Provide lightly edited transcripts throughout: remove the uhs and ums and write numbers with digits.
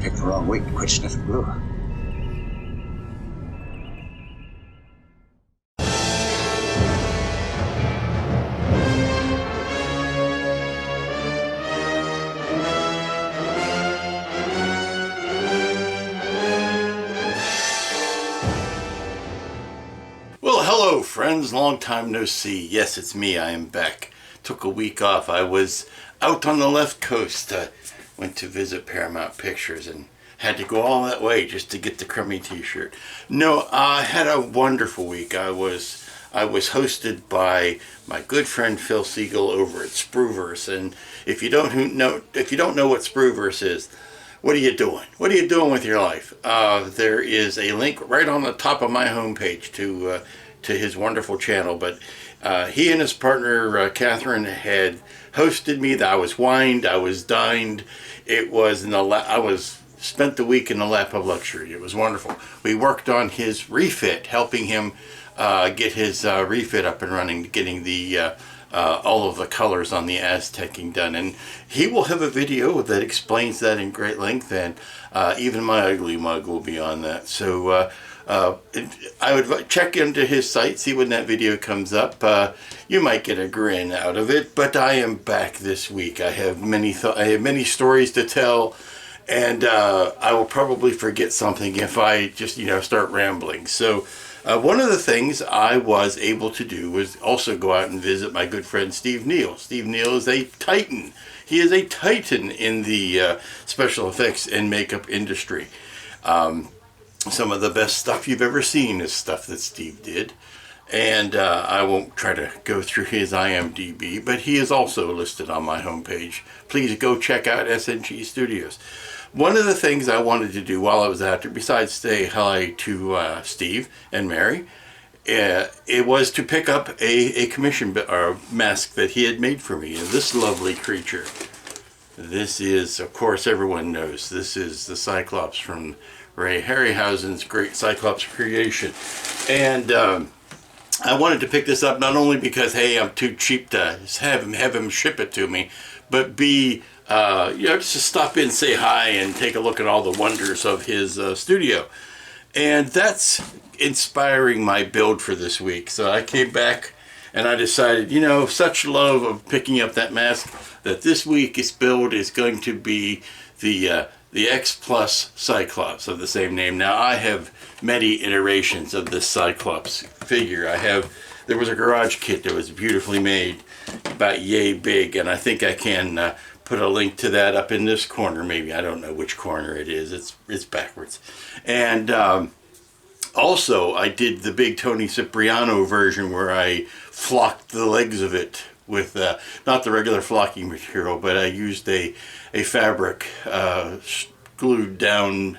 Picked the wrong week to quit sniffing glue. Well, hello friends, long time no see. Yes, it's me, I am back. Took a week off. I was out on the left coast. Went to visit Paramount Pictures and had to go all that way just to get the crummy t-shirt. No, I had a wonderful week. I was hosted by my good friend Phil Siegel over at Spruverse, and if you don't know what Spruverse is, what are you doing? What are you doing with your life? There is a link right on the top of my homepage to his wonderful channel. But he and his partner Catherine had hosted me. I was wined. I was dined. It was spent the week in the lap of luxury. It was wonderful. We worked on his refit, helping him get his refit up and running, getting the all of the colors on the Azteking done, and he will have a video that explains that in great length, and even my ugly mug will be on that. So I would check into his site, see when that video comes up. You might get a grin out of it, but I am back this week. I have many stories to tell, and I will probably forget something if I just start rambling. So one of the things I was able to do was also go out and visit my good friend Steve Neal. Steve Neal is a titan. He is a titan in the special effects and makeup industry. Some of the best stuff you've ever seen is stuff that Steve did. And I won't try to go through his IMDb, but he is also listed on my homepage. Please go check out SNG Studios. One of the things I wanted to do while I was out there, besides say hi to Steve and Mary, it was to pick up a commission mask that he had made for me. And this lovely creature, this is, of course, everyone knows, this is the Cyclops from Ray Harryhausen's great Cyclops creation. And I wanted to pick this up not only because, hey, I'm too cheap to have him ship it to me, but B, just to stop in, say hi, and take a look at all the wonders of his studio. And that's inspiring my build for this week. So I came back and I decided, such love of picking up that mask, that this week's build is going to be the X Plus Cyclops of the same name. Now, I have many iterations of this Cyclops figure. There was a garage kit that was beautifully made, about yay big, and I think I can put a link to that up in this corner, maybe. I don't know which corner it is. It's backwards. And also, I did the big Tony Cipriano version where I flocked the legs of it with not the regular flocking material, but I used a fabric glued down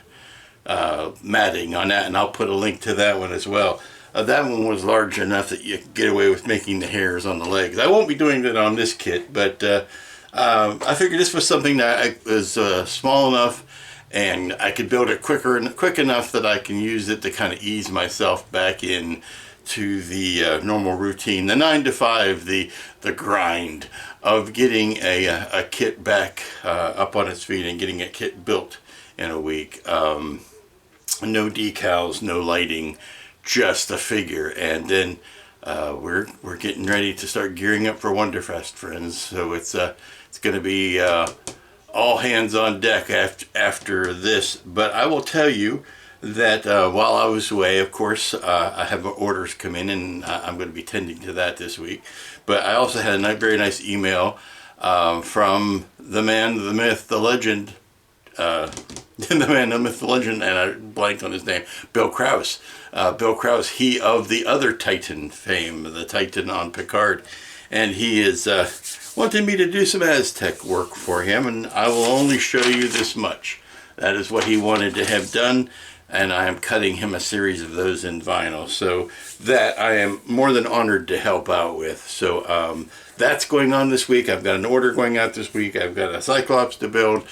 matting on that, and I'll put a link to that one as well. That one was large enough that you could get away with making the hairs on the legs. I won't be doing that on this kit, but I figured this was something that was small enough and I could build it quick enough that I can use it to kind of ease myself back in to the normal routine, the 9 to 5, the grind of getting a kit back up on its feet and getting a kit built in a week. No decals, no lighting, just a figure, and then we're getting ready to start gearing up for Wonderfest, friends. So it's going to be all hands on deck after this. But I will tell you that while I was away, of course, I have orders come in, and I'm going to be tending to that this week. But I also had a very nice email from the man, the myth, the legend, the man, the myth, the legend, and I blanked on his name, Bill Krause. Bill Krause, he of the other Titan fame, the Titan on Picard. And he is wanting me to do some Aztec work for him, and I will only show you this much. That is what he wanted to have done, and I am cutting him a series of those in vinyl. So that I am more than honored to help out with. So that's going on this week. I've got an order going out this week. I've got a Cyclops to build.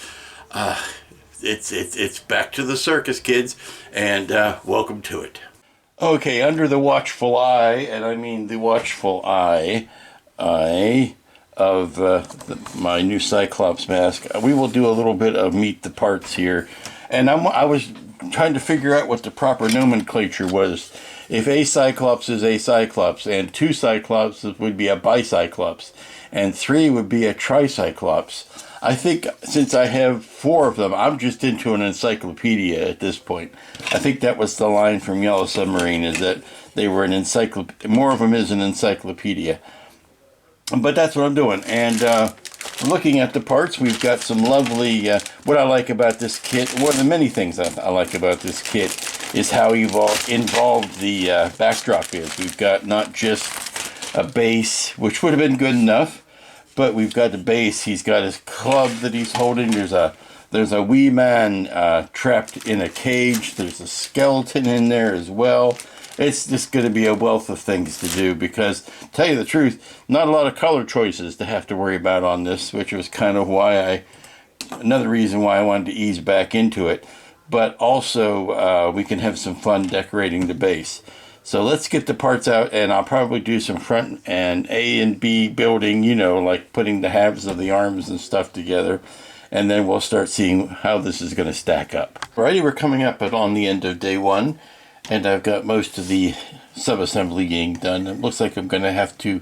It's back to the circus, kids, and welcome to it. Okay, under the watchful eye, and I mean the watchful eye of my new Cyclops mask, we will do a little bit of meet the parts here. And I was trying to figure out what the proper nomenclature was. If a Cyclops is a Cyclops, and 2 Cyclops would be a bicyclops, and 3 would be a tricyclops. I think since I have 4 of them, I'm just into an encyclopedia at this point. I think that was the line from Yellow Submarine, is that they were an encyclopedia. More of them is an encyclopedia. But that's what I'm doing. And looking at the parts, we've got some lovely, what I like about this kit, one of the many things I like about this kit is how involved the backdrop is. We've got not just a base, which would have been good enough, but we've got the base. He's got his club that he's holding. There's a wee man trapped in a cage. There's a skeleton in there as well. It's just going to be a wealth of things to do because, to tell you the truth, not a lot of color choices to have to worry about on this, which was kind of why another reason why I wanted to ease back into it. But also, we can have some fun decorating the base. So let's get the parts out, and I'll probably do some front and A and B building, you know, like putting the halves of the arms and stuff together. And then we'll start seeing how this is going to stack up. Alrighty, we're coming up on the end of day 1. And I've got most of the sub-assemblying done. It looks like I'm going to have to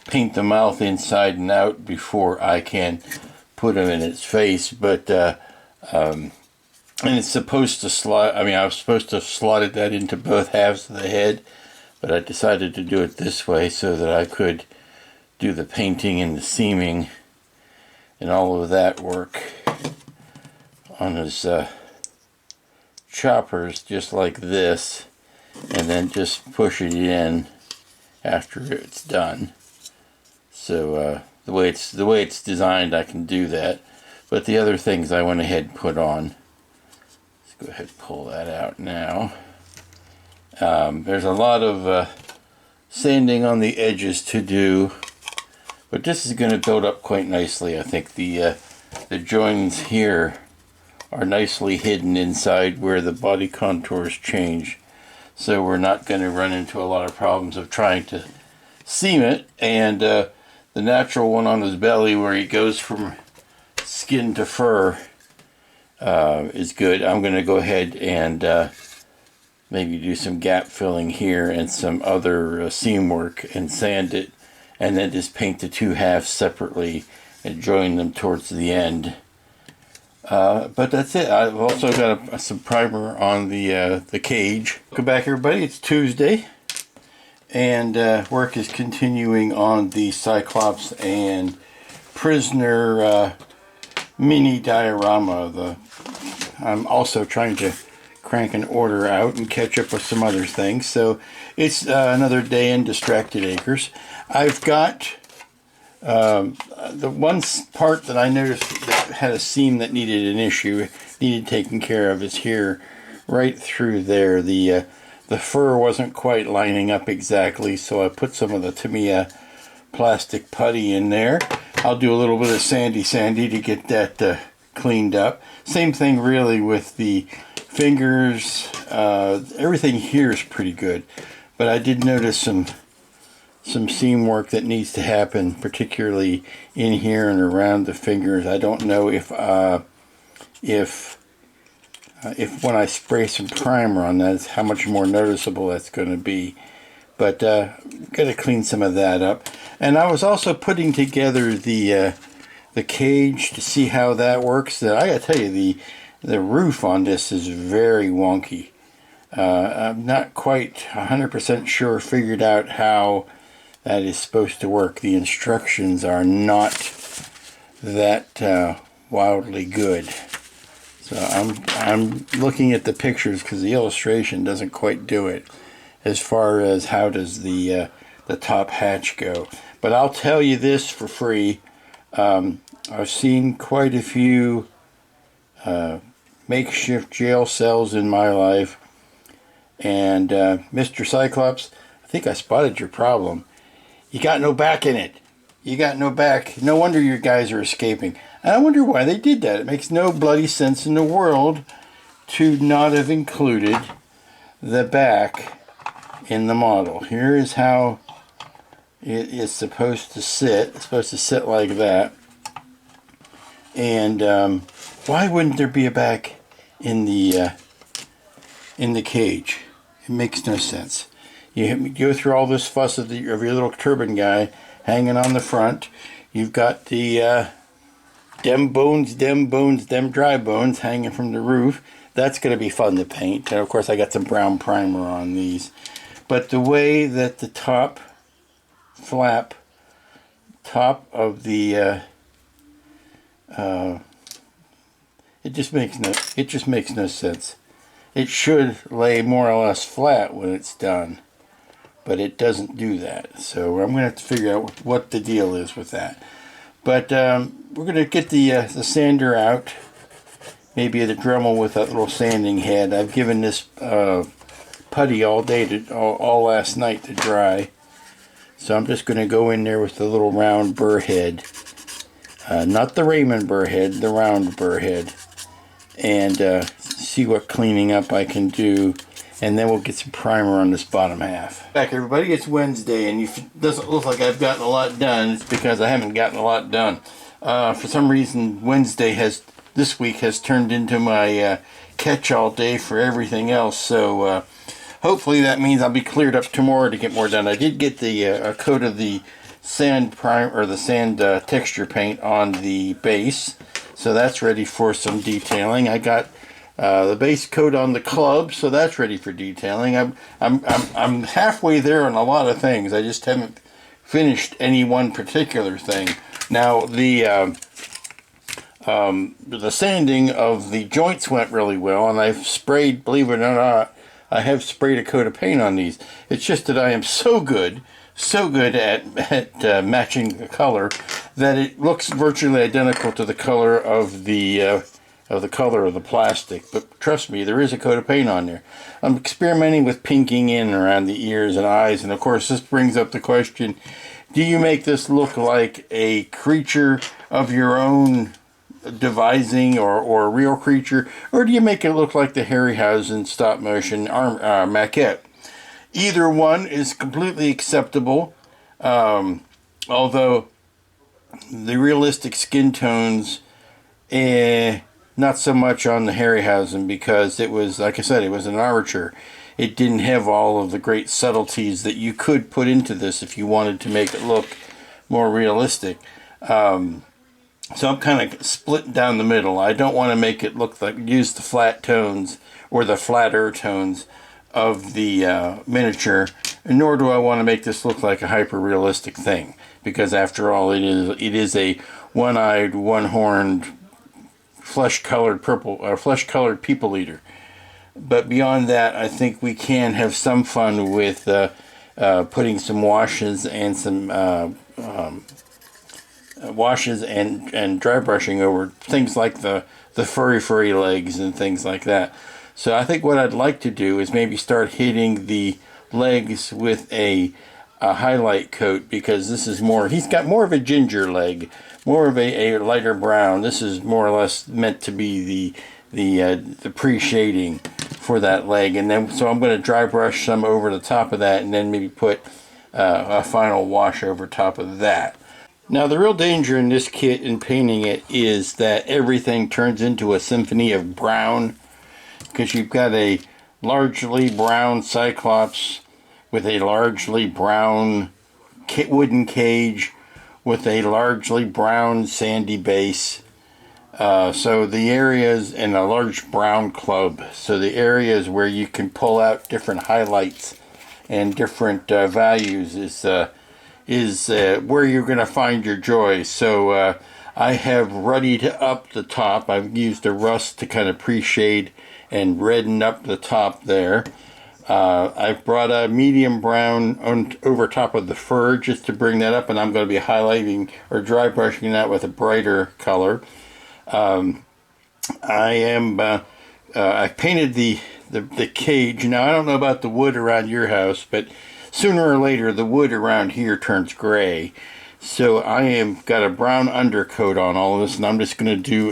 paint the mouth inside and out before I can put him in its face. But, and it's supposed to slot, I mean, I was supposed to have slotted that into both halves of the head. But I decided to do it this way so that I could do the painting and the seaming and all of that work on his choppers, just like this, and then just push it in after it's done. So the way it's designed, I can do that. But the other things I went ahead and put on. Let's go ahead and pull that out now. There's a lot of sanding on the edges to do, but this is going to build up quite nicely. I think the joins here are nicely hidden inside where the body contours change, so we're not going to run into a lot of problems of trying to seam it. And the natural one on his belly where he goes from skin to fur is good. I'm going to go ahead and maybe do some gap filling here and some other seam work and sand it, and then just paint the 2 halves separately and join them towards the end. But that's it. I've also got some primer on the cage. Welcome back, everybody. It's Tuesday, and work is continuing on the Cyclops and Prisoner mini diorama. I'm also trying to crank an order out and catch up with some other things. So it's another day in Distracted Acres. I've got the one part that I noticed that had a seam that needed taken care of is here, right through there. The fur wasn't quite lining up exactly, so I put some of the Tamiya plastic putty in there. I'll do a little bit of sandy to get that cleaned up. Same thing really with the fingers. Everything here is pretty good, but I did notice some seam work that needs to happen, particularly in here and around the fingers. I don't know if when I spray some primer on that, how much more noticeable that's going to be. But got to clean some of that up. And I was also putting together the cage to see how that works. I got to tell you, the roof on this is very wonky. I'm not quite 100% sure figured out how that is supposed to work. The instructions are not that wildly good. So I'm looking at the pictures because the illustration doesn't quite do it as far as how does the top hatch go. But I'll tell you this for free. I've seen quite a few makeshift jail cells in my life, and Mr. Cyclops, I think I spotted your problem. You got no back in it. You got no back. No wonder your guys are escaping. And I wonder why they did that. It makes no bloody sense in the world to not have included the back in the model. Here is how it is supposed to sit. It's supposed to sit like that. And why wouldn't there be a back in the cage. It makes no sense. You go through all this fuss of your little turbine guy hanging on the front. You've got the dem dry bones hanging from the roof. That's going to be fun to paint. And of course I got some brown primer on these. But the way that the top of the it just makes no sense. It should lay more or less flat when it's done, but it doesn't do that. So I'm going to have to figure out what the deal is with that. But we're going to get the sander out, maybe the Dremel with that little sanding head. I've given this putty all day, all last night to dry. So I'm just going to go in there with the little round burr head. Not the Raymond burr head, the round burr head. And see what cleaning up I can do. And then we'll get some primer on this bottom half. Back everybody, it's Wednesday, and if it doesn't look like I've gotten a lot done, it's because I haven't gotten a lot done. For some reason, Wednesday this week has turned into my catch-all day for everything else. So hopefully that means I'll be cleared up tomorrow to get more done. I did get the a coat of the sand texture paint on the base, so that's ready for some detailing. I got the base coat on the club, so that's ready for detailing. I'm halfway there on a lot of things. I just haven't finished any one particular thing. Now the sanding of the joints went really well, and I've sprayed, believe it or not, I have sprayed a coat of paint on these. It's just that I am so good at matching the color that it looks virtually identical to the color of the plastic. But trust me, there is a coat of paint on there. I'm experimenting with pinking in around the ears and eyes, and of course this brings up the question, do you make this look like a creature of your own devising, or a real creature, or do you make it look like the Harryhausen stop motion maquette? Either one is completely acceptable, although the realistic skin tones, not so much on the Harryhausen, because it was, like I said, it was an armature. It didn't have all of the great subtleties that you could put into this if you wanted to make it look more realistic. So I'm kind of split down the middle. I don't want to make it look like, use the flat tones or the flatter tones of the miniature, nor do I want to make this look like a hyper-realistic thing, because after all, it is a one-eyed, one-horned, flesh-colored people eater. But beyond that, I think we can have some fun with putting some washes and some and dry brushing over things like the furry legs and things like that. So I think what I'd like to do is maybe start hitting the legs with a highlight coat, because this is more, he's got more of a ginger leg, more of a lighter brown. This is more or less meant to be the pre-shading for that leg. And then so I'm going to dry brush some over the top of that, and then maybe put a final wash over top of that. Now the real danger in this kit in painting it is that everything turns into a symphony of brown, because you've got a largely brown Cyclops with a largely brown wooden cage with a largely brown sandy base. So the areas, in a large brown club, so the areas where you can pull out different highlights and different values is where you're going to find your joy. So I have ruddied up the top. I've used a rust to kind of pre-shade and redden up the top there. I've brought a medium brown over top of the fur just to bring that up, and I'm going to be highlighting or dry brushing that with a brighter color. I've painted the cage. Now I don't know about the wood around your house, but sooner or later the wood around here turns gray. So I am got a brown undercoat on all of this, and I'm just going to do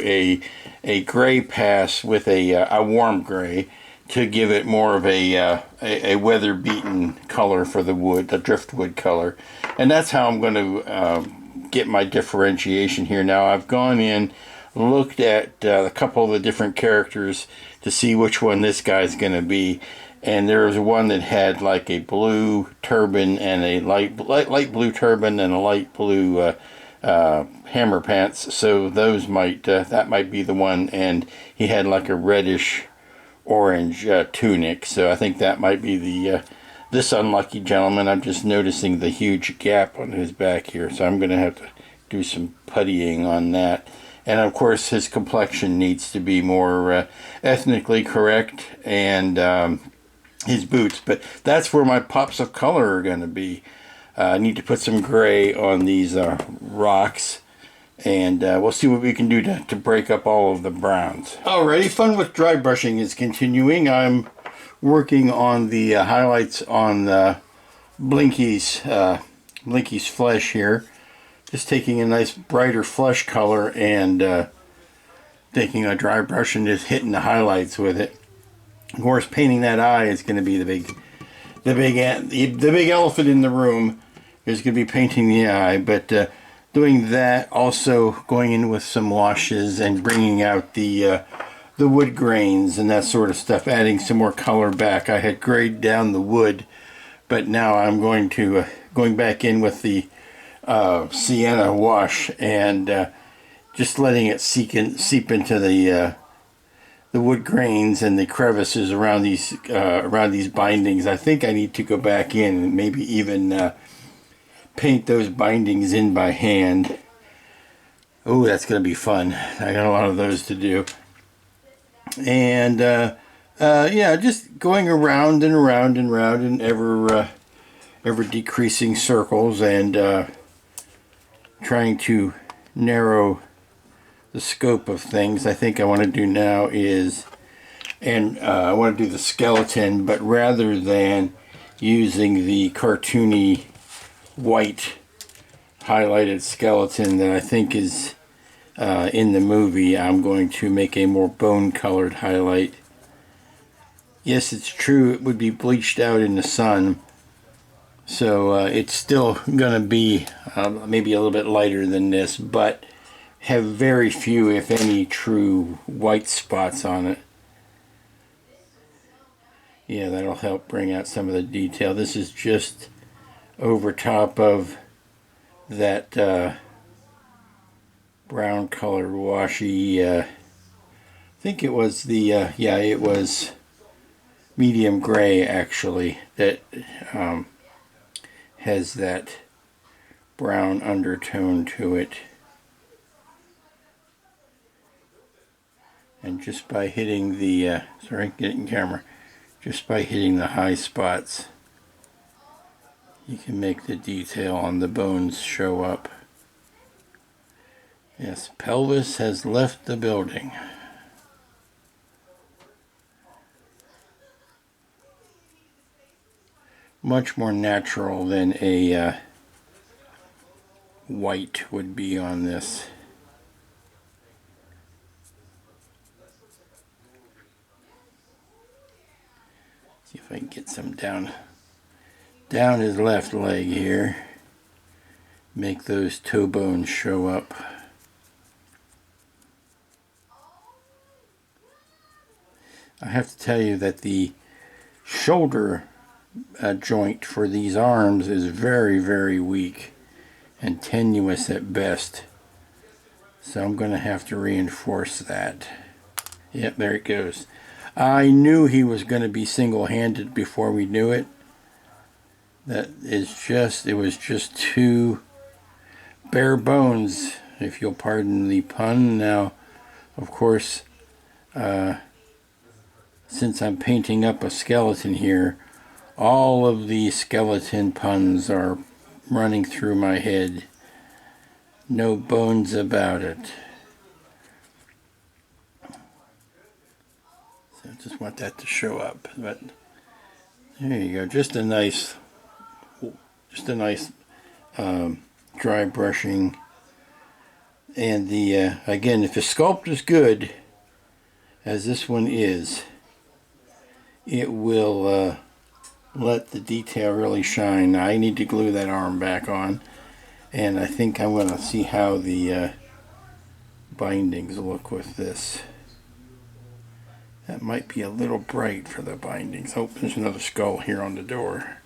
a gray pass with a warm gray to give it more of a weather-beaten color for the wood, the driftwood color. And that's how I'm going to get my differentiation here. Now I've gone in looked at a couple of the different characters to see which one this guy's going to be. And there was one that had like a blue turban and a light blue turban and a light blue hammer pants. So those might that might be the one. And he had like a reddish orange tunic. So I think that might be the this unlucky gentleman. I'm just noticing the huge gap on his back here. So I'm going to have to do some puttying on that. And of course his complexion needs to be more ethnically correct, and his boots. But that's where my pops of color are going to be. I need to put some gray on these rocks, and we'll see what we can do to break up all of the browns. Alrighty, fun with dry brushing is continuing. I'm working on the highlights on Blinky's flesh here. Just taking a nice brighter flesh color and taking a dry brush and just hitting the highlights with it. Of course, painting that eye is going to be the big elephant in the room. Is going to be painting the eye, but doing that, also going in with some washes and bringing out the wood grains and that sort of stuff, adding some more color back. I had grayed down the wood, but now I'm going back in with the sienna wash and just letting it seep into the wood grains and the crevices around these bindings. I think I need to go back in and maybe even paint those bindings in by hand. Oh, that's going to be fun. I got a lot of those to do. And yeah, just going around and around and around in ever decreasing circles, and trying to narrow the scope of things. I think I want to do now is, and I want to do the skeleton, but rather than using the cartoony white highlighted skeleton that I think is in the movie, I'm going to make a more bone colored highlight. Yes, it's true, it would be bleached out in the sun, so it's still going to be maybe a little bit lighter than this, but have very few, if any, true white spots on it. Yeah, that'll help bring out some of the detail. This is just over top of that brown colored washy, I think it was the, yeah, it was medium gray actually, that has that brown undertone to it. And just by hitting the, sorry, getting camera, just by hitting the high spots, you can make the detail on the bones show up. Yes, pelvis has left the building. Much more natural than a white would be on this. See if I can get some down his left leg here. Make those toe bones show up. I have to tell you that the shoulder joint for these arms is very, very weak and tenuous at best. So I'm going to have to reinforce that. Yep, there it goes. I knew he was going to be single-handed before we knew it. That is just, it was just too bare bones, if you'll pardon the pun. Now, of course, since I'm painting up a skeleton here, all of the skeleton puns are running through my head. No bones about it. So I just want that to show up. But there you go. Just a nice dry brushing. And the again, if the sculpt is good, as this one is, it will let the detail really shine. Now, I need to glue that arm back on, and I think I'm going to see how the bindings look with this. That might be a little bright for the bindings. Oh, there's another skull here on the door.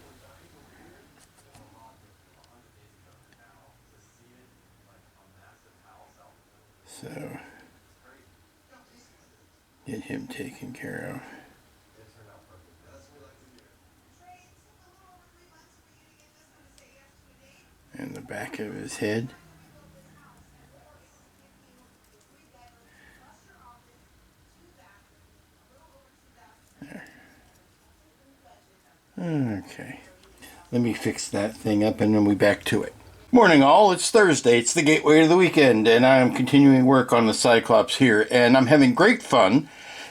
So, get him taken care of. And the back of his head. There. Okay. Let me fix that thing up and then we'll be back to it. Morning all, it's Thursday, it's the gateway to the weekend, and I'm continuing work on the Cyclops here, and I'm having great fun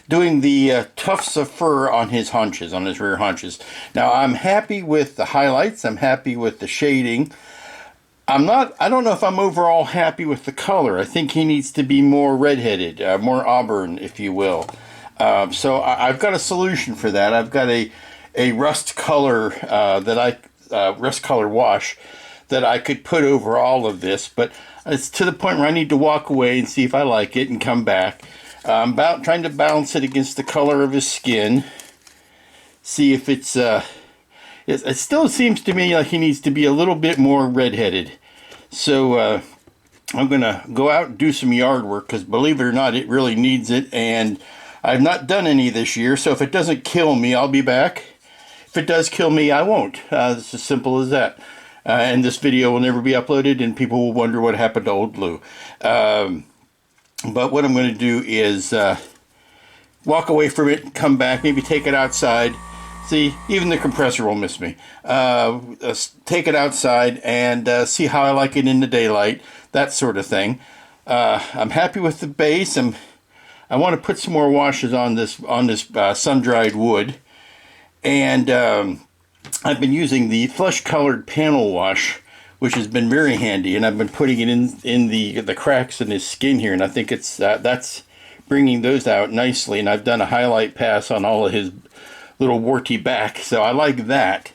doing the tufts of fur on his haunches, on his rear haunches. Now I'm happy with the highlights, I'm happy with the shading. I don't know if I'm overall happy with the color. I think he needs to be more redheaded, more auburn, if you will. So I've got a solution for that. I've got a rust color rust color wash that I could put over all of this, but it's to the point where I need to walk away and see if I like it and come back. I'm trying to balance it against the color of his skin, see if it's it still seems to me like he needs to be a little bit more redheaded. So I'm gonna go out and do some yard work, because believe it or not, it really needs it, and I've not done any this year, so if it doesn't kill me, I'll be back. If it does kill me, I won't. It's as simple as that. And this video will never be uploaded, and people will wonder what happened to old Lou. But what I'm going to do is walk away from it, come back, maybe take it outside. See, even the compressor will miss me. Take it outside and see how I like it in the daylight, that sort of thing. I'm happy with the base. I want to put some more washes on this sun-dried wood. And I've been using the flesh-colored panel wash, which has been very handy, and I've been putting it in the cracks in his skin here, and I think that's bringing those out nicely. And I've done a highlight pass on all of his little warty back, so I like that.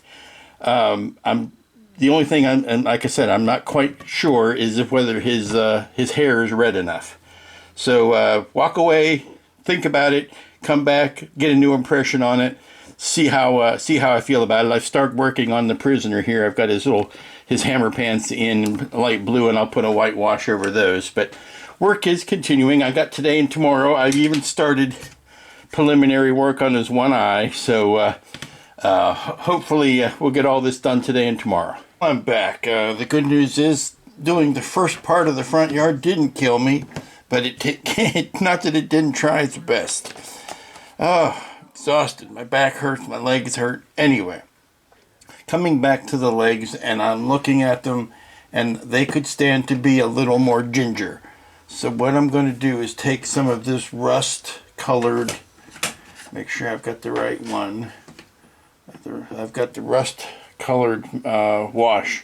The only thing, and like I said, I'm not quite sure is whether his hair is red enough. So walk away, think about it, come back, get a new impression on it. See how I feel about it. I've started working on the prisoner here. I've got his hammer pants in light blue, and I'll put a white wash over those. But work is continuing. I got today and tomorrow. I've even started preliminary work on his one eye. So hopefully we'll get all this done today and tomorrow. I'm back. The good news is doing the first part of the front yard didn't kill me, but not that it didn't try its best. Exhausted. My back hurts, my legs hurt. Anyway, coming back to the legs, and I'm looking at them, and they could stand to be a little more ginger. So what I'm going to do is take some of this rust colored, make sure I've got the right one. I've got the rust colored wash,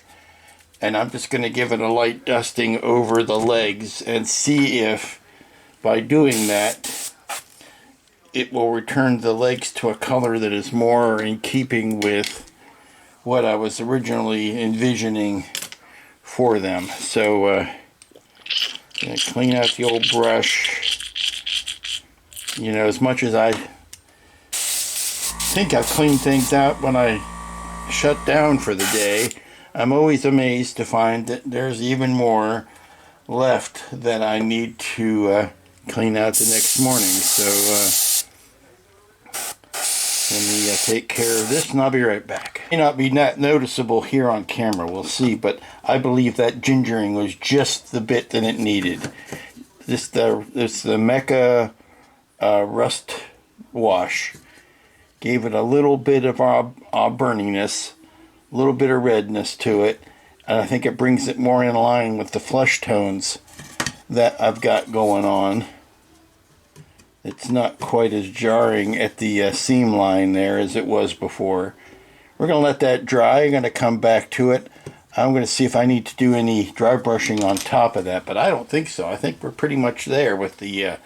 and I'm just going to give it a light dusting over the legs and see if by doing that it will return the legs to a color that is more in keeping with what I was originally envisioning for them. So gonna clean out the old brush. You know, as much as I think I've cleaned things out when I shut down for the day, I'm always amazed to find that there's even more left that I need to clean out the next morning. So let me take care of this, and I'll be right back. It may not be that noticeable here on camera, we'll see, but I believe that gingering was just the bit that it needed. This the Mecha rust wash gave it a little bit of burniness, a little bit of redness to it, and I think it brings it more in line with the flesh tones that I've got going on. It's not quite as jarring at the seam line there as it was before. We're going to let that dry. I'm going to come back to it. I'm going to see if I need to do any dry brushing on top of that, but I don't think so. I think we're pretty much there with the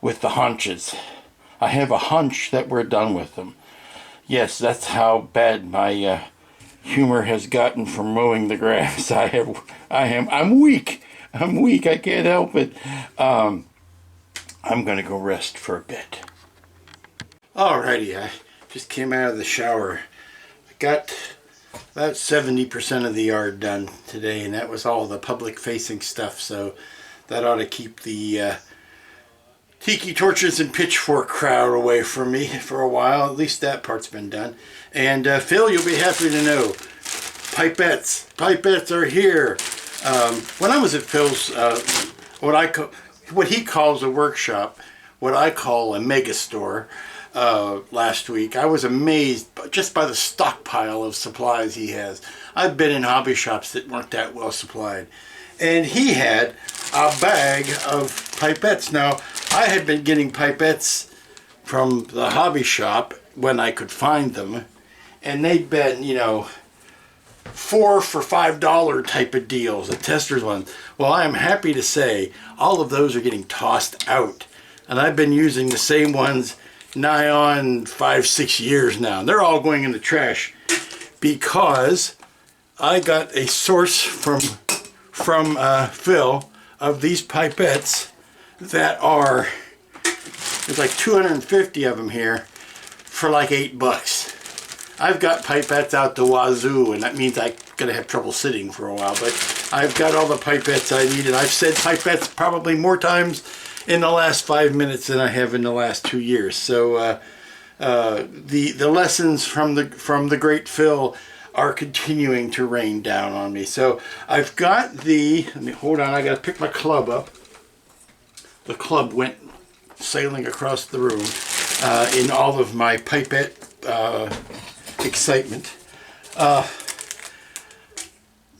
haunches. I have a hunch that we're done with them. Yes, that's how bad my humor has gotten from mowing the grass. I'm weak. I'm weak. I can't help it. I'm going to go rest for a bit. Alrighty, I just came out of the shower. I got about 70% of the yard done today, and that was all the public-facing stuff, so that ought to keep the tiki torches and pitchfork crowd away from me for a while. At least that part's been done. And Phil, you'll be happy to know, pipettes are here. When I was at Phil's, what he calls a workshop, what I call a mega store, last week, I was amazed just by the stockpile of supplies he has. I've been in hobby shops that weren't that well supplied, and he had a bag of pipettes. Now, I had been getting pipettes from the hobby shop when I could find them, and they'd been, you know, $4 for $5 type of deals, the Testors ones. Well, I am happy to say all of those are getting tossed out, and I've been using the same ones nigh on 5-6 years now. They're all going in the trash because I got a source from Phil of these pipettes that are, there's like 250 of them here for like $8. I've got pipettes out the wazoo, and that means I'm gonna have trouble sitting for a while, but I've got all the pipettes I need, and I've said pipettes probably more times in the last 5 minutes than I have in the last 2 years. So the lessons from the great Phil are continuing to rain down on me. So I've got let me hold on, I gotta pick my club up. The club went sailing across the room in all of my pipette excitement.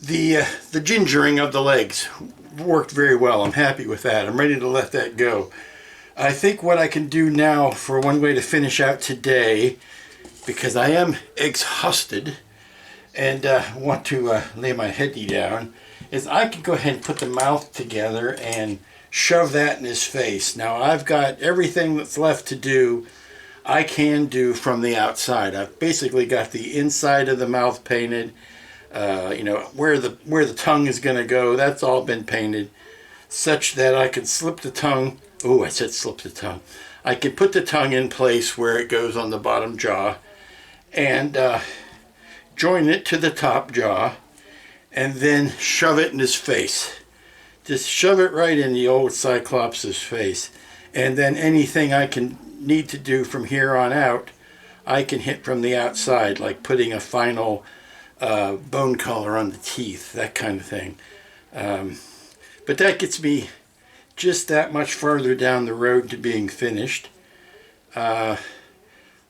The gingering of the legs worked very well. I'm happy with that. I'm ready to let that go. I think what I can do now for one way to finish out today, because I am exhausted and want to lay my heady down, is I can go ahead and put the mouth together and shove that in his face. Now I've got everything that's left to do I can do from the outside. I've basically got the inside of the mouth painted. You know, where the tongue is going to go, that's all been painted, such that I can slip the tongue. Oh, I said slip the tongue. I can put the tongue in place where it goes on the bottom jaw, and join it to the top jaw, and then shove it in his face. Just shove it right in the old Cyclops' face, and then anything I can need to do from here on out, I can hit from the outside, like putting a final bone color on the teeth, that kind of thing. But that gets me just that much farther down the road to being finished. The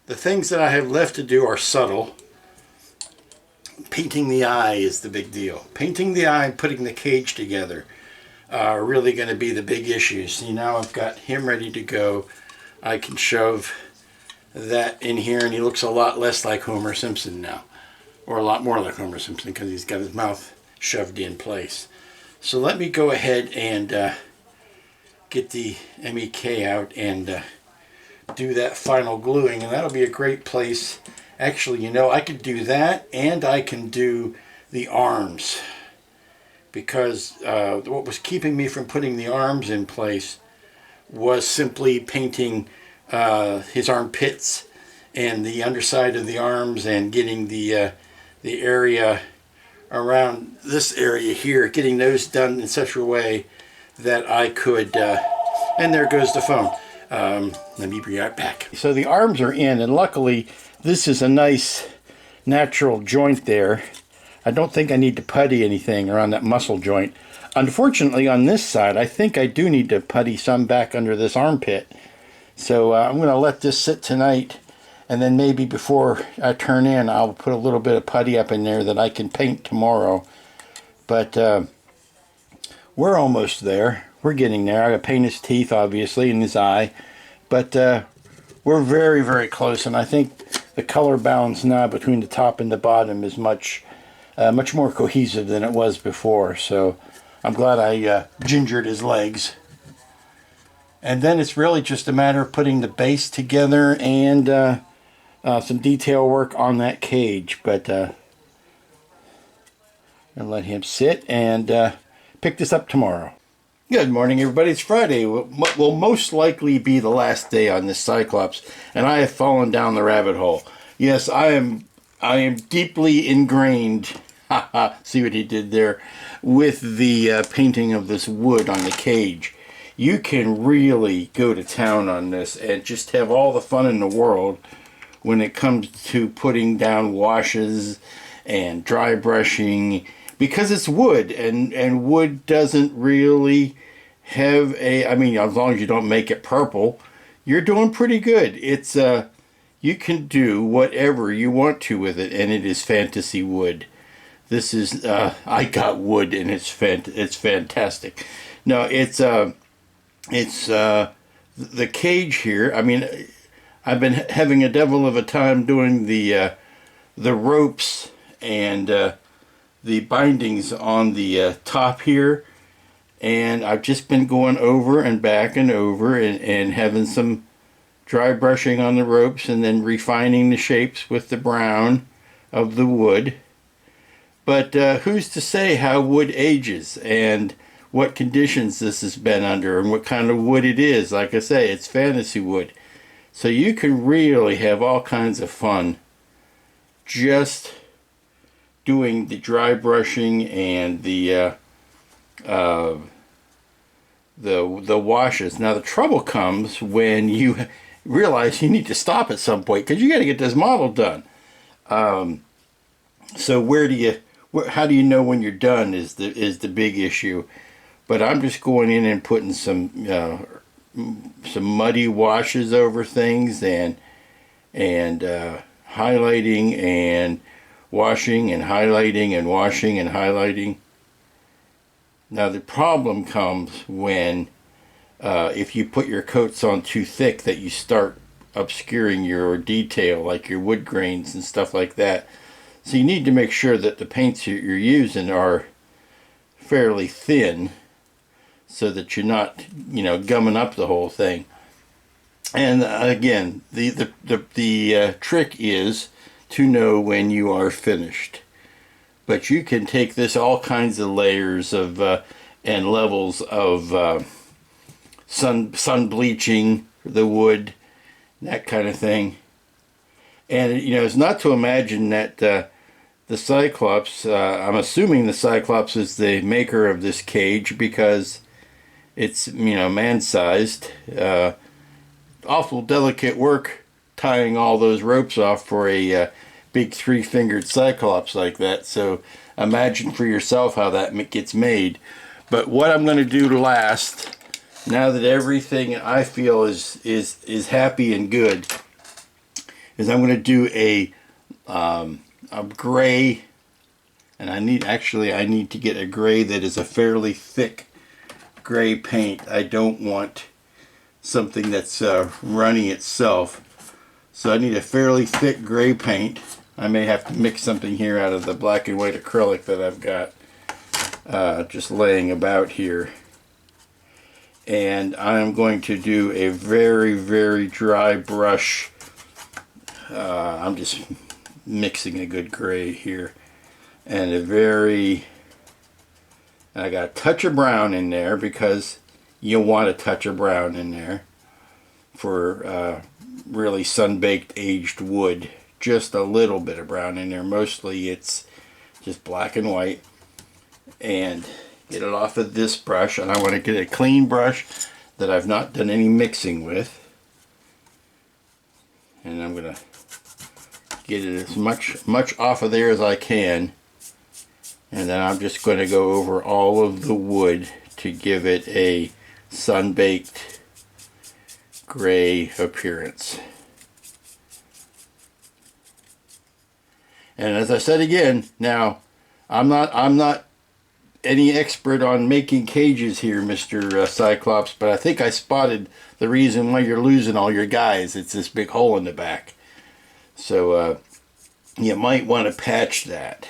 things that I have left to do are subtle. Painting the eye is the big deal. Painting the eye and putting the cage together are really going to be the big issues. See, now I've got him ready to go. I can shove that in here, and he looks a lot less like Homer Simpson now. Or a lot more like Homer Simpson, because he's got his mouth shoved in place. So let me go ahead and get the MEK out and do that final gluing, and that'll be a great place. Actually, you know, I could do that, and I can do the arms, because what was keeping me from putting the arms in place was simply painting his armpits and the underside of the arms, and getting the area around this area here, getting those done in such a way that I could, and there goes the phone. Let me be right back. So the arms are in, and luckily this is a nice natural joint there. I don't think I need to putty anything around that muscle joint. Unfortunately, on this side, I think I do need to putty some back under this armpit. So I'm going to let this sit tonight, and then maybe before I turn in, I'll put a little bit of putty up in there that I can paint tomorrow. But we're almost there. We're getting there. I got to paint his teeth, obviously, and his eye. But we're very, very close, and I think the color balance now between the top and the bottom is much more cohesive than it was before. So I'm glad I gingered his legs. And then it's really just a matter of putting the base together and some detail work on that cage. But and let him sit and pick this up tomorrow. Good morning, everybody. It's Friday. What will most likely be the last day on this Cyclops, and I have fallen down the rabbit hole. Yes, I am deeply ingrained. See what he did there with the painting of this wood on the cage. You can really go to town on this and just have all the fun in the world when it comes to putting down washes and dry brushing, because it's wood, and wood doesn't really have a, I mean, as long as you don't make it purple, you're doing pretty good. It's you can do whatever you want to with it, and it is fantasy wood. This is I got wood, and it's fantastic. No, it's the cage here. I mean, I've been having a devil of a time doing the ropes and the bindings on the top here, and I've just been going over and back and over and having some dry brushing on the ropes, and then refining the shapes with the brown of the wood. But who's to say how wood ages and what conditions this has been under and what kind of wood it is? Like I say, it's fantasy wood. So you can really have all kinds of fun just doing the dry brushing and the washes. Now the trouble comes when you realize you need to stop at some point, because you got to get this model done. So how do you know when you're done is the big issue. But I'm just going in and putting some muddy washes over things, and highlighting and washing and highlighting and washing and highlighting. Now the problem comes when if you put your coats on too thick, that you start obscuring your detail, like your wood grains and stuff like that. So you need to make sure that the paints you're using are fairly thin, so that you're not, gumming up the whole thing. And again, the trick is to know when you are finished. But you can take this all kinds of layers of and levels of sun bleaching the wood, that kind of thing. And it's not to imagine that the Cyclops, I'm assuming the Cyclops is the maker of this cage, because it's man-sized. Awful delicate work tying all those ropes off for a big three-fingered Cyclops like that. So imagine for yourself how that gets made. But what I'm going to do last, now that everything I feel is happy and good, is I'm going to do a gray, and I need to get a gray that is a fairly thick gray paint. I don't want something that's runny itself. So I need a fairly thick gray paint. I may have to mix something here out of the black and white acrylic that I've got just laying about here. And I'm going to do a very, very dry brush. I'm just mixing a good gray here. And I got a touch of brown in there, because you want a touch of brown in there for really sun-baked aged wood. Just a little bit of brown in there. Mostly it's just black and white. And get it off of this brush, and I want to get a clean brush that I've not done any mixing with. And I'm going to get it as much off of there as I can. And then I'm just going to go over all of the wood to give it a sun-baked gray appearance. And as I said again, now I'm not any expert on making cages here, Mr. Cyclops, but I think I spotted the reason why you're losing all your guys. It's this big hole in the back. So you might want to patch that.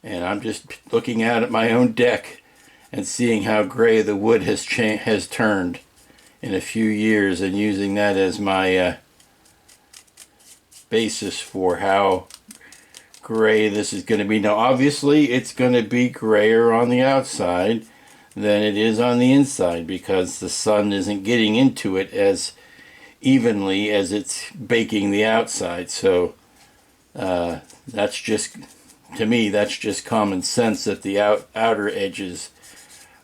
And I'm just looking out at my own deck and seeing how gray the wood has turned in a few years, and using that as my basis for how gray this is going to be. Now, obviously, it's going to be grayer on the outside than it is on the inside because the sun isn't getting into it as evenly as it's baking the outside. So that's just, to me, that's just common sense that the outer edges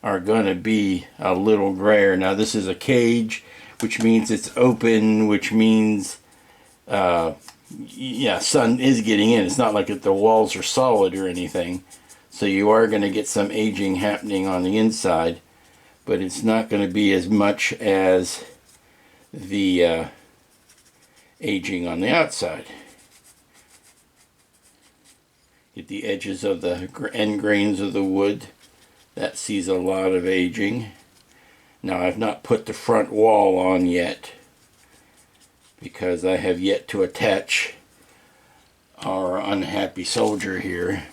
are going to be a little grayer. Now, this is a cage, which means it's open, which means yeah, sun is getting in. It's not like the walls are solid or anything. So you are going to get some aging happening on the inside, but it's not going to be as much as the aging on the outside. Get the edges of the end grains of the wood. That sees a lot of aging. Now, I've not put the front wall on yet because I have yet to attach our unhappy soldier here.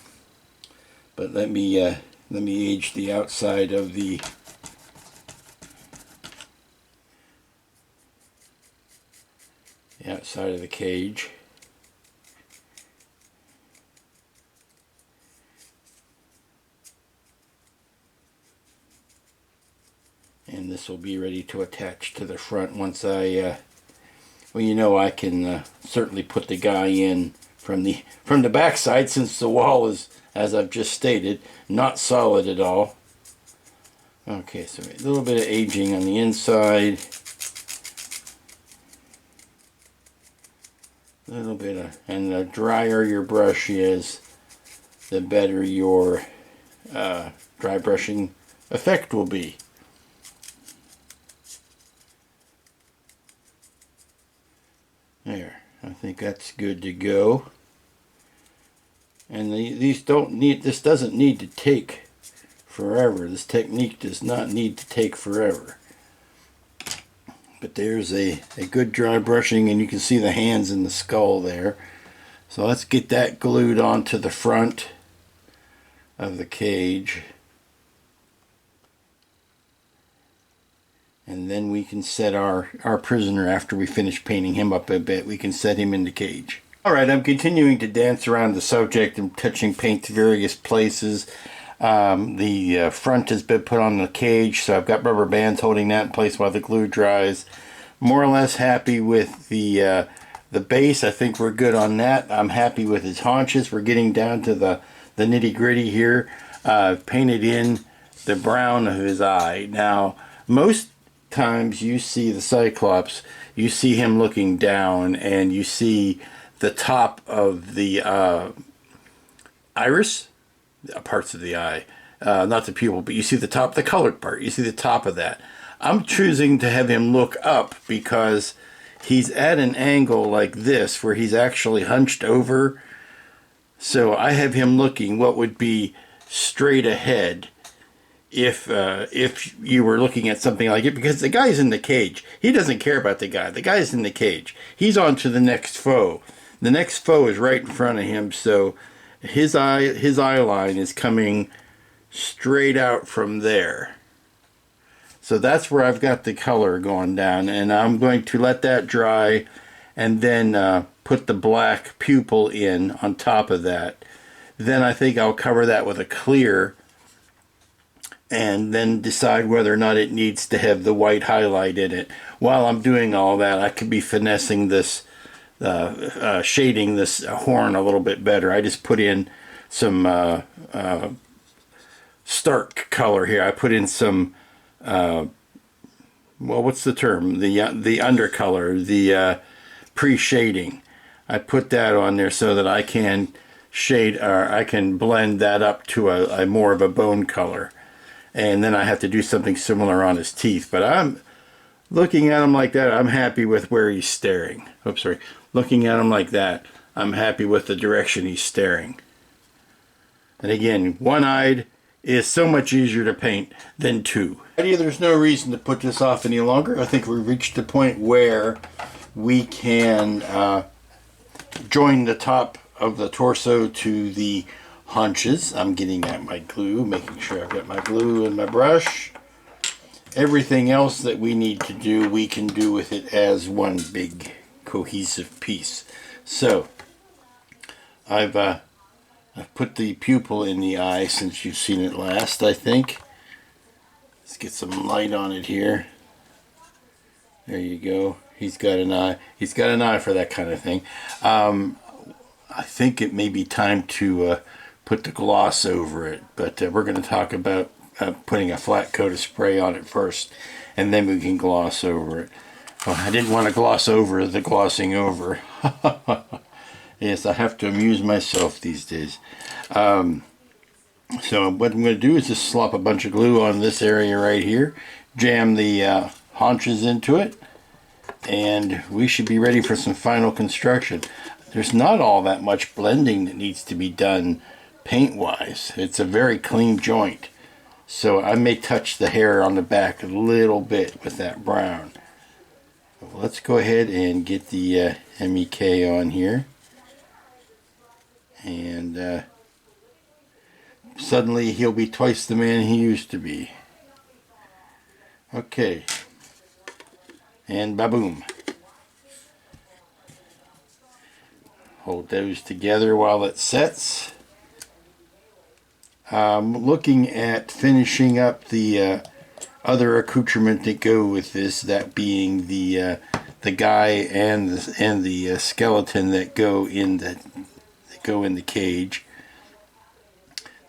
But let me age the outside of the cage. And this will be ready to attach to the front once I, well, you know, I can certainly put the guy in from the back side, since the wall is, as I've just stated, not solid at all. Okay, so a little bit of aging on the inside. A little bit of, and the drier your brush is, the better your dry brushing effect will be. There, I think that's good to go. And these don't need, this doesn't need to take forever. This technique does not need to take forever. But there's a good dry brushing, and you can see the hands and the skull there. So let's get that glued onto the front of the cage. And then we can set our prisoner, after we finish painting him up a bit, we can set him in the cage. Alright, I'm continuing to dance around the subject and touching paint to various places. The front has been put on the cage, so I've got rubber bands holding that in place while the glue dries. More or less happy with the base. I think we're good on that. I'm happy with his haunches. We're getting down to the nitty gritty here. Painted in the brown of his eye. Now, most times you see the Cyclops, you see him looking down, and you see the top of the iris, parts of the eye, not the pupil, but you see the top, the colored part, you see the top of that. I'm choosing to have him look up because he's at an angle like this where he's actually hunched over. So I have him looking what would be straight ahead if you were looking at something like it, because the guy's in the cage. He doesn't care about the guy. The guy's in the cage. He's on to the next foe. The next foe is right in front of him, so his eye line is coming straight out from there. So that's where I've got the color going down, and I'm going to let that dry and then put the black pupil in on top of that. Then I think I'll cover that with a clear and then decide whether or not it needs to have the white highlight in it. While I'm doing all that, I could be finessing this, shading this horn a little bit better. I just put in some stark color here. I put in some, well, what's the term? The undercolor, the pre-shading. I put that on there so that I can shade, or I can blend that up to a more of a bone color. And then I have to do something similar on his teeth. But I'm looking at him like that, I'm happy with where he's staring. Oops, sorry. Looking at him like that, I'm happy with the direction he's staring. And again, one-eyed is so much easier to paint than two. There's no reason to put this off any longer. I think we've reached the point where we can join the top of the torso to the haunches. I'm getting at my glue, making sure I've got my glue and my brush. Everything else that we need to do, we can do with it as one big cohesive piece. So I've I've put the pupil in the eye since you've seen it last, I think. Let's get some light on it here. There you go. He's got an eye. He's got an eye for that kind of thing. I think it may be time to put the gloss over it, but we're going to talk about putting a flat coat of spray on it first, and then we can gloss over it. Oh, I didn't want to gloss over the glossing over. Yes, I have to amuse myself these days. So what I'm going to do is just slop a bunch of glue on this area right here, jam the haunches into it, and we should be ready for some final construction. There's not all that much blending that needs to be done paint-wise. It's a very clean joint. So I may touch the hair on the back a little bit with that brown. Let's go ahead and get the MEK on here. And suddenly he'll be twice the man he used to be. Okay. And ba-boom. Hold those together while it sets. Looking at finishing up the other accoutrement that go with this, that being the guy and the skeleton that go in the cage.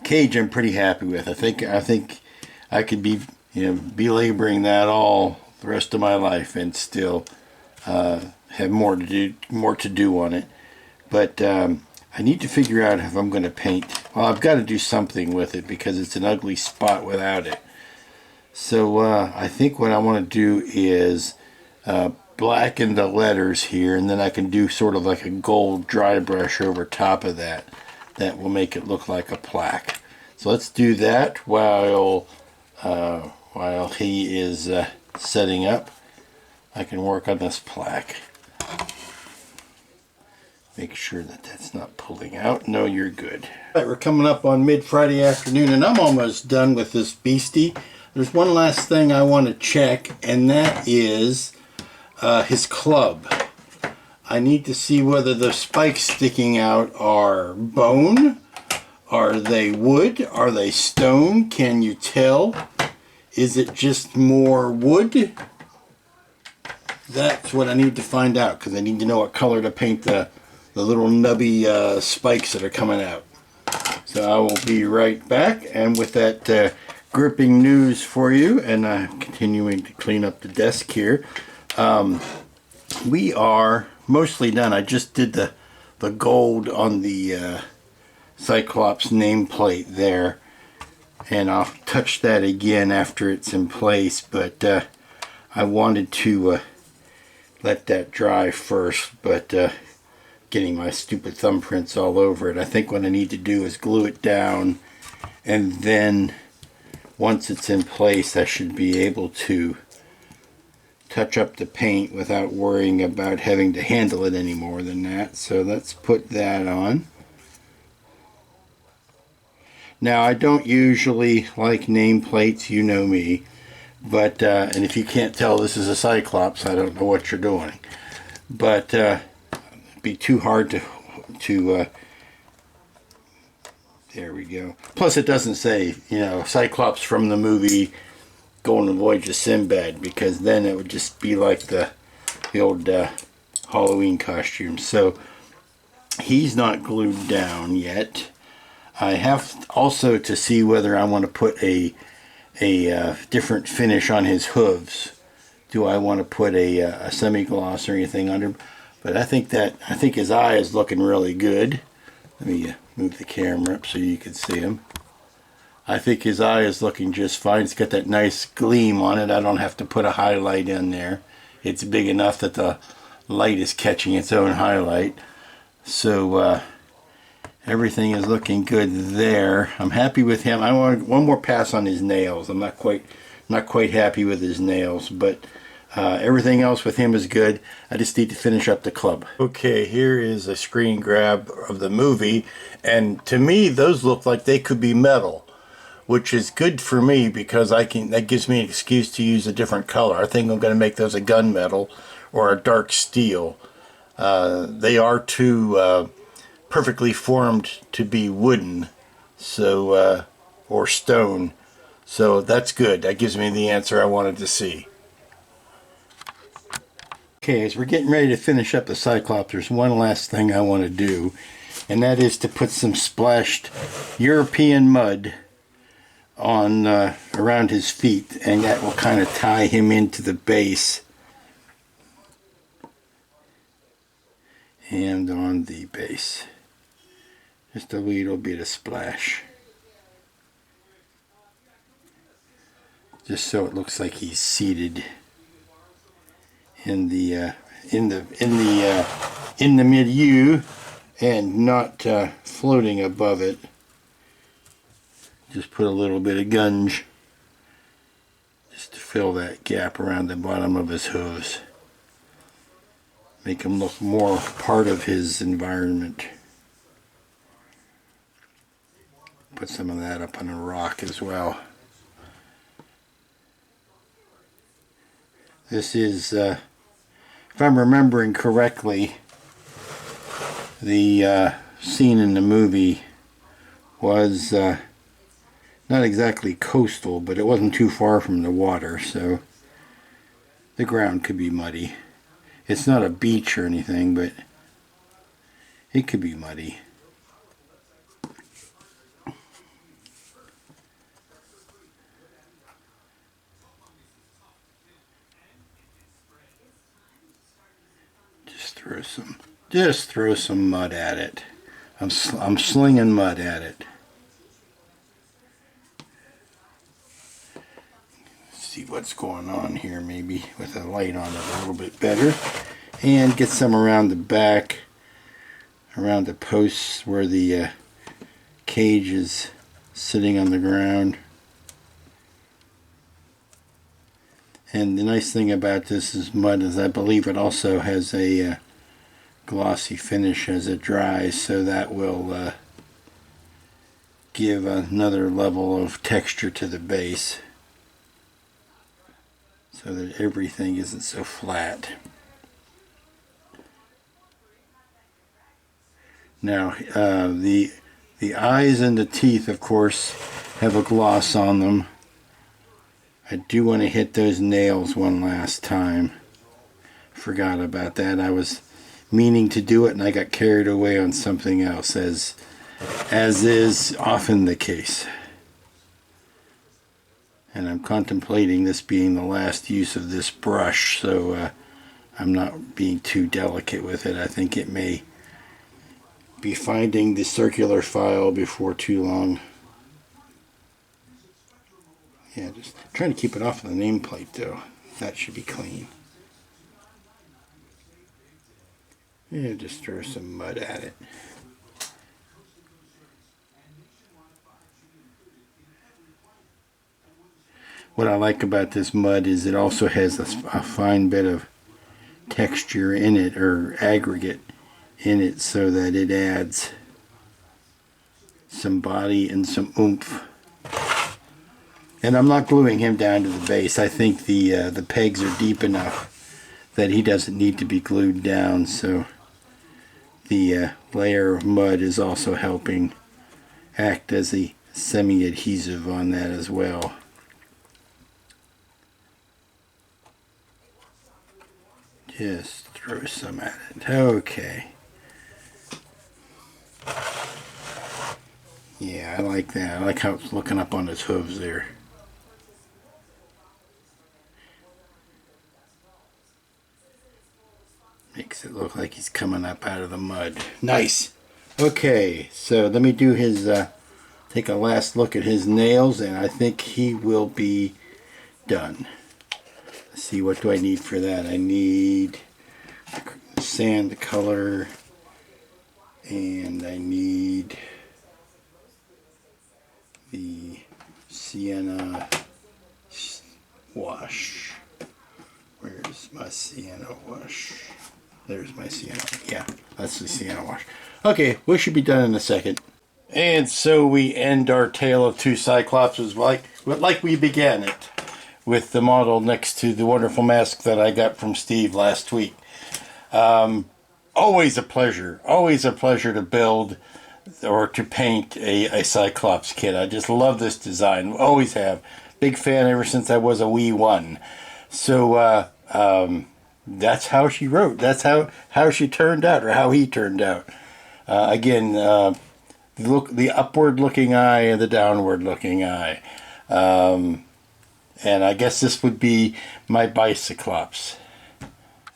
Cage I'm pretty happy with. I think I could be belaboring that all the rest of my life and still have more to do on it. But I need to figure out if I'm going to paint. Well, I've got to do something with it because it's an ugly spot without it. So I think what I want to do is blacken the letters here, and then I can do sort of like a gold dry brush over top of that. That will make it look like a plaque. So let's do that while he is setting up. I can work on this plaque. Make sure that that's not pulling out. No, you're good. All right, we're coming up on mid-Friday afternoon, and I'm almost done with this beastie. There's one last thing I want to check, and that is his club. I need to see whether the spikes sticking out are bone. Are they wood? Are they stone? Can you tell? Is it just more wood? That's what I need to find out, because I need to know what color to paint the little nubby spikes that are coming out. So I will be right back, and with that gripping news for you, and continuing to clean up the desk here, we are mostly done. I just did the gold on the Cyclops nameplate there, and I'll touch that again after it's in place, but I wanted to let that dry first, but getting my stupid thumbprints all over it. I think what I need to do is glue it down, and then once it's in place I should be able to touch up the paint without worrying about having to handle it any more than that. So let's put that on. Now I don't usually like nameplates, you know me, but and if you can't tell this is a Cyclops, I don't know what you're doing. But it'd be too hard to there we go. Plus it doesn't say, Cyclops from the movie Golden Voyage of Sinbad, because then it would just be like the old Halloween costume. So he's not glued down yet. I have also to see whether I want to put a different finish on his hooves. Do I want to put a semi-gloss or anything under? But I think his eye is looking really good. Let me move the camera up so you can see him. I think his eye is looking just fine. It's got that nice gleam on it. I don't have to put a highlight in there. It's big enough that the light is catching its own highlight. So everything is looking good there. I'm happy with him. I want one more pass on his nails. I'm not quite happy with his nails, but everything else with him is good. I just need to finish up the club. Okay, here is a screen grab of the movie, and to me those look like they could be metal, which is good for me because that gives me an excuse to use a different color. I think I'm going to make those a gunmetal or a dark steel. They are two perfectly formed to be wooden, so or stone. So that's good. That gives me the answer I wanted to see. Okay, as we're getting ready to finish up the Cyclops, there's one last thing I want to do, and that is to put some splashed European mud on around his feet, and that will kind of tie him into the base and on the base. Just a little bit of splash, just so it looks like he's seated in the milieu and not floating above it. Just put a little bit of gunge just to fill that gap around the bottom of his hooves. Make him look more part of his environment. Put some of that up on a rock as well. This is, if I'm remembering correctly, the scene in the movie was not exactly coastal, but it wasn't too far from the water, so the ground could be muddy. It's not a beach or anything, but it could be muddy. Just throw some mud at it. I'm slinging mud at it. See what's going on here, maybe with a light on it a little bit better, and get some around the back, around the posts where the cage is sitting on the ground. And the nice thing about this is mud is I believe it also has a glossy finish as it dries, so that will give another level of texture to the base, so that everything isn't so flat. Now the eyes and the teeth, of course, have a gloss on them. I do want to hit those nails one last time. Forgot about that. I was meaning to do it and I got carried away on something else, as is often the case. And I'm contemplating this being the last use of this brush, so I'm not being too delicate with it. I think it may be finding the circular file before too long. Yeah, just trying to keep it off of the nameplate though. That should be clean. Yeah, just throw some mud at it. What I like about this mud is it also has a fine bit of texture in it, or aggregate in it, so that it adds some body and some oomph. And I'm not gluing him down to the base. I think the pegs are deep enough that he doesn't need to be glued down, so the layer of mud is also helping act as a semi-adhesive on that as well. Just throw some at it. Okay. Yeah, I like that. I like how it's looking up on his hooves there. Makes it look like he's coming up out of the mud. Nice. Okay, so let me do his, take a last look at his nails, and I think he will be done. Let's see, what do I need for that? I need sand color, and I need the sienna wash. Where's my sienna wash? There's my sienna. Yeah, that's the sienna wash. Okay, we should be done in a second. And so we end our tale of two Cyclopses like we began it, with the model next to the wonderful mask that I got from Steve last week. always a pleasure. Always a pleasure to build or to paint a Cyclops kit. I just love this design. Always have. Big fan ever since I was a wee one. So that's how she wrote. That's how she turned out, or how he turned out. Again, the upward looking eye and the downward looking eye. And I guess this would be my Bicyclops.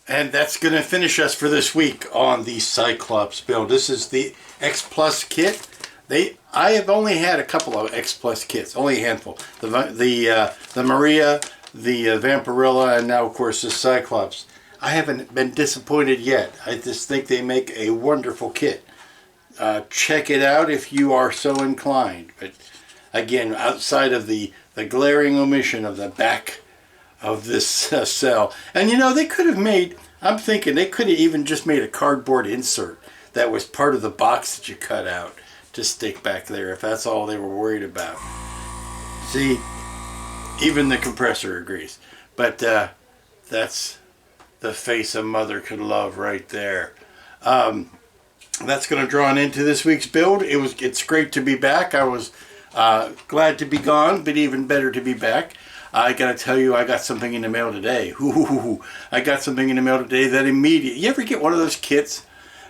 And that's going to finish us for this week on the Cyclops build. This is the X Plus kit. I have only had a couple of X Plus kits, only a handful. The Maria, the Vampirilla, and now of course the Cyclops. I haven't been disappointed yet. I just think they make a wonderful kit. Check it out if you are so inclined. But again, outside of the glaring omission of the back of this cell. And you know, they could have made, I'm thinking they could have even just made a cardboard insert that was part of the box that you cut out to stick back there, if that's all they were worried about. See, even the compressor agrees. But that's the face a mother could love right there. That's going to draw an end to this week's build. It's great to be back. I was glad to be gone, but even better to be back. I gotta tell you, I got something in the mail today. I got something in the mail today that immediately... You ever get one of those kits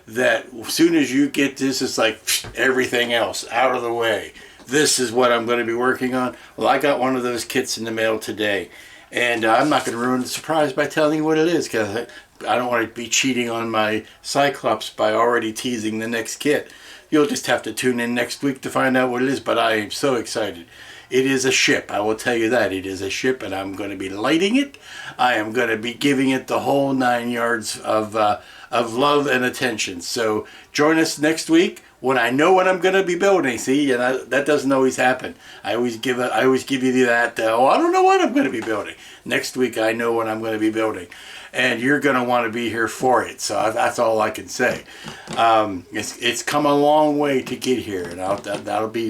that as soon as you get this, it's like everything else out of the way? This is what I'm going to be working on. Well, I got one of those kits in the mail today. And I'm not going to ruin the surprise by telling you what it is, because I don't want to be cheating on my Cyclops by already teasing the next kit. You'll just have to tune in next week to find out what it is, but I am so excited. It is a ship, I will tell you that. It is a ship, and I'm going to be lighting it. I am going to be giving it the whole 9 yards of love and attention. So join us next week when I know what I'm going to be building. See, and that doesn't always happen. I always give you that, I don't know what I'm going to be building. Next week I know what I'm going to be building. And you're going to want to be here for it. So that's all I can say. It's come a long way to get here, and that'll be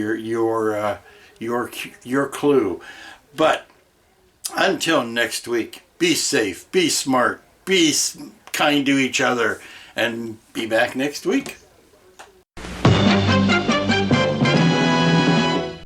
your clue. But until next week, be safe, be smart, be kind to each other, and be back next week.